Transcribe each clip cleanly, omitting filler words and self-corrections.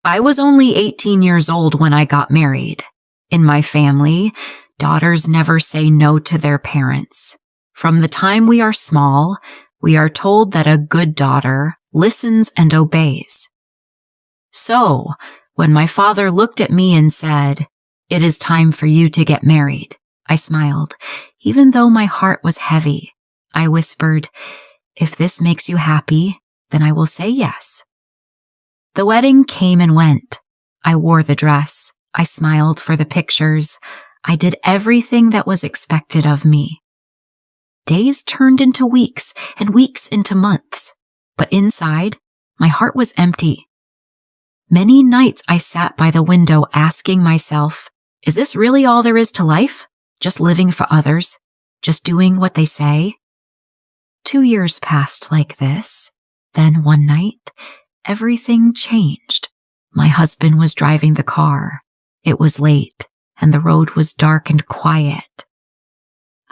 I was only 18 years old when I got married. In my family, daughters never say no to their parents. From the time we are small, we are told that a good daughter listens and obeys. So, when my father looked at me and said, "It is time for you to get married," I smiled. Even though my heart was heavy, I whispered, "If this makes you happy, then I will say yes." The wedding came and went. I wore the dress. I smiled for the pictures. I did everything that was expected of me. Days turned into weeks and weeks into months, but inside, my heart was empty. Many nights I sat by the window asking myself, is this really all there is to life? Just living for others? Just doing what they say? 2 years passed like this. Then one night, everything changed. My husband was driving the car. It was late, and the road was dark and quiet.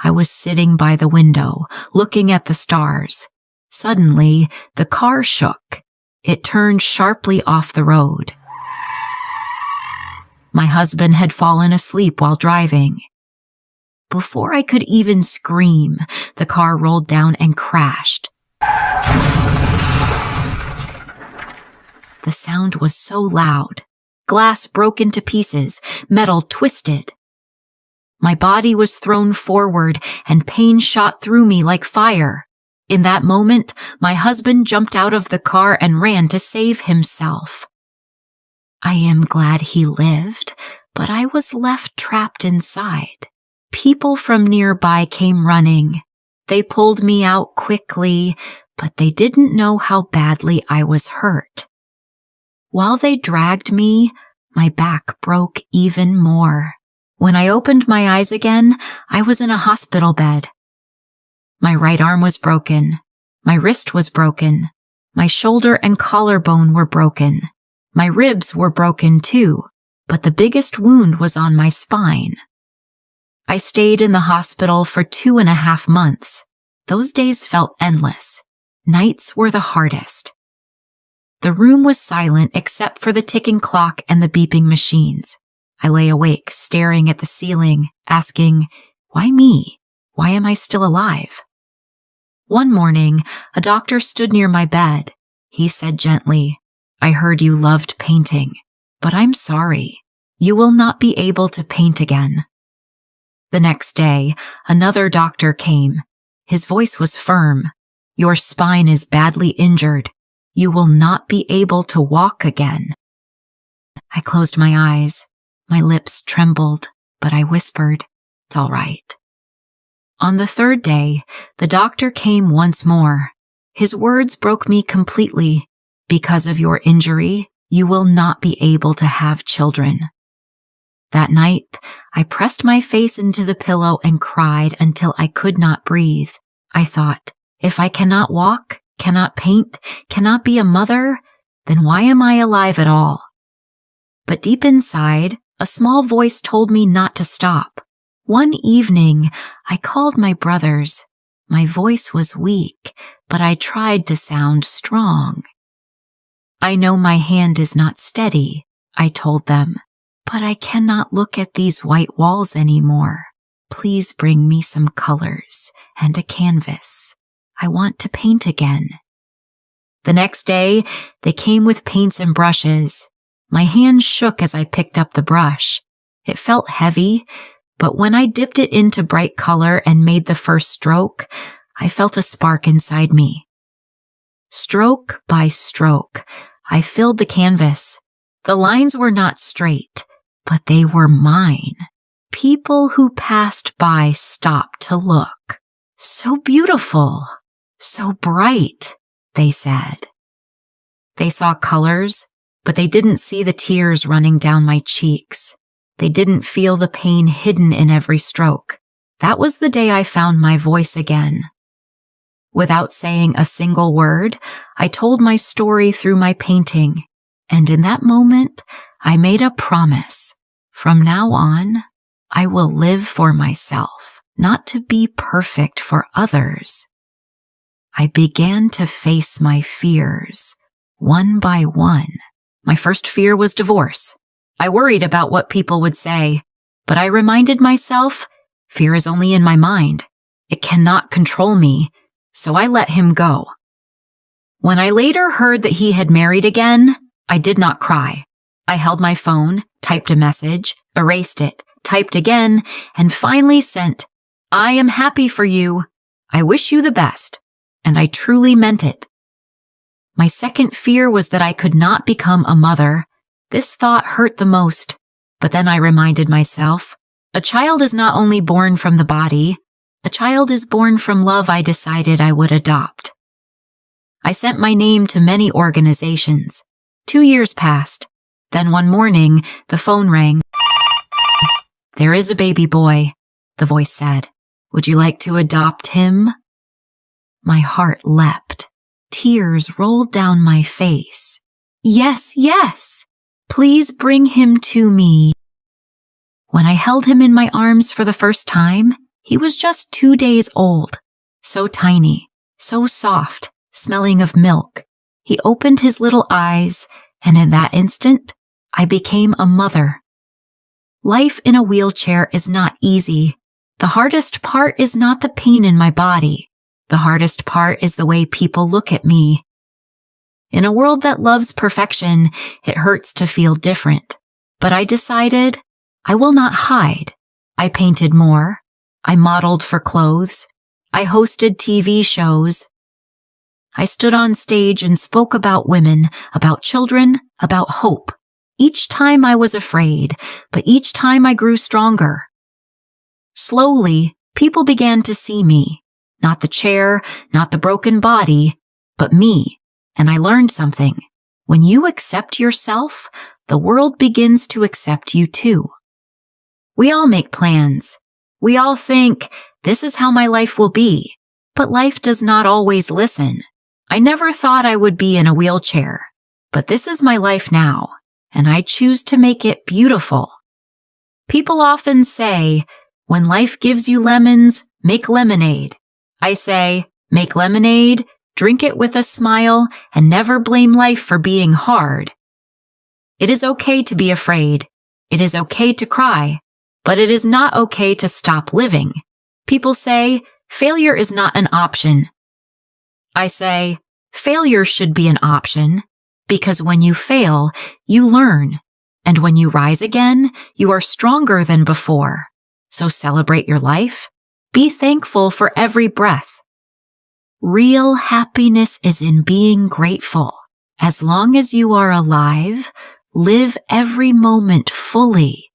I was sitting by the window, looking at the stars. Suddenly, the car shook. It turned sharply off the road. My husband had fallen asleep while driving. Before I could even scream, the car rolled down and crashed. The sound was so loud. Glass broke into pieces, metal twisted. My body was thrown forward and pain shot through me like fire. In that moment, my husband jumped out of the car and ran to save himself. I am glad he lived, but I was left trapped inside. People from nearby came running. They pulled me out quickly, but they didn't know how badly I was hurt. While they dragged me, my back broke even more. When I opened my eyes again, I was in a hospital bed. My right arm was broken. My wrist was broken. My shoulder and collarbone were broken. My ribs were broken too, but the biggest wound was on my spine. I stayed in the hospital for 2.5 months. Those days felt endless. Nights were the hardest. The room was silent except for the ticking clock and the beeping machines. I lay awake, staring at the ceiling, asking, why me? Why am I still alive? One morning, a doctor stood near my bed. He said gently, I heard you loved painting, but I'm sorry. You will not be able to paint again. The next day, another doctor came. His voice was firm. Your spine is badly injured. You will not be able to walk again. I closed my eyes. My lips trembled, but I whispered, it's all right. On the third day, the doctor came once more. His words broke me completely. Because of your injury, you will not be able to have children. That night, I pressed my face into the pillow and cried until I could not breathe. I thought, if I cannot walk, cannot paint, cannot be a mother, then why am I alive at all? But deep inside, a small voice told me not to stop. One evening, I called my brothers. My voice was weak, but I tried to sound strong. I know my hand is not steady, I told them, but I cannot look at these white walls anymore. Please bring me some colors and a canvas. I want to paint again. The next day, they came with paints and brushes. My hand shook as I picked up the brush. It felt heavy, but when I dipped it into bright color and made the first stroke, I felt a spark inside me. Stroke by stroke, I filled the canvas. The lines were not straight, but they were mine. People who passed by stopped to look. So beautiful, so bright, they said. They saw colors, but they didn't see the tears running down my cheeks. They didn't feel the pain hidden in every stroke. That was the day I found my voice again. Without saying a single word, I told my story through my painting, and in that moment, I made a promise. From now on, I will live for myself, not to be perfect for others. I began to face my fears, one by one, My first fear was divorce. I worried about what people would say, but I reminded myself, fear is only in my mind. It cannot control me, so I let him go. When I later heard that he had married again, I did not cry. I held my phone, typed a message, erased it, typed again, and finally sent, "I am happy for you. I wish you the best." And I truly meant it. My second fear was that I could not become a mother. This thought hurt the most, but then I reminded myself, a child is not only born from the body, a child is born from love I decided I would adopt. I sent my name to many organizations. 2 years passed. Then one morning, the phone rang. "There is a baby boy," the voice said. "Would you like to adopt him?" My heart leapt. Tears rolled down my face. "Yes, yes! Please bring him to me." When I held him in my arms for the first time, he was just 2 days old. So tiny, so soft, smelling of milk. He opened his little eyes, and in that instant, I became a mother. Life in a wheelchair is not easy. The hardest part is not the pain in my body. The hardest part is the way people look at me. In a world that loves perfection, it hurts to feel different. But I decided I will not hide. I painted more. I modeled for clothes. I hosted TV shows. I stood on stage and spoke about women, about children, about hope. Each time I was afraid, but each time I grew stronger. Slowly, people began to see me. Not the chair, not the broken body, but me. And I learned something. When you accept yourself, the world begins to accept you too. We all make plans. We all think, this is how my life will be. But life does not always listen. I never thought I would be in a wheelchair. But this is my life now, and I choose to make it beautiful. People often say, when life gives you lemons, make lemonade. I say, make lemonade, drink it with a smile, and never blame life for being hard. It is okay to be afraid. It is okay to cry. But it is not okay to stop living. People say, failure is not an option. I say, failure should be an option, because when you fail, you learn. And when you rise again, you are stronger than before. So celebrate your life. Be thankful for every breath. Real happiness is in being grateful. As long as you are alive, live every moment fully.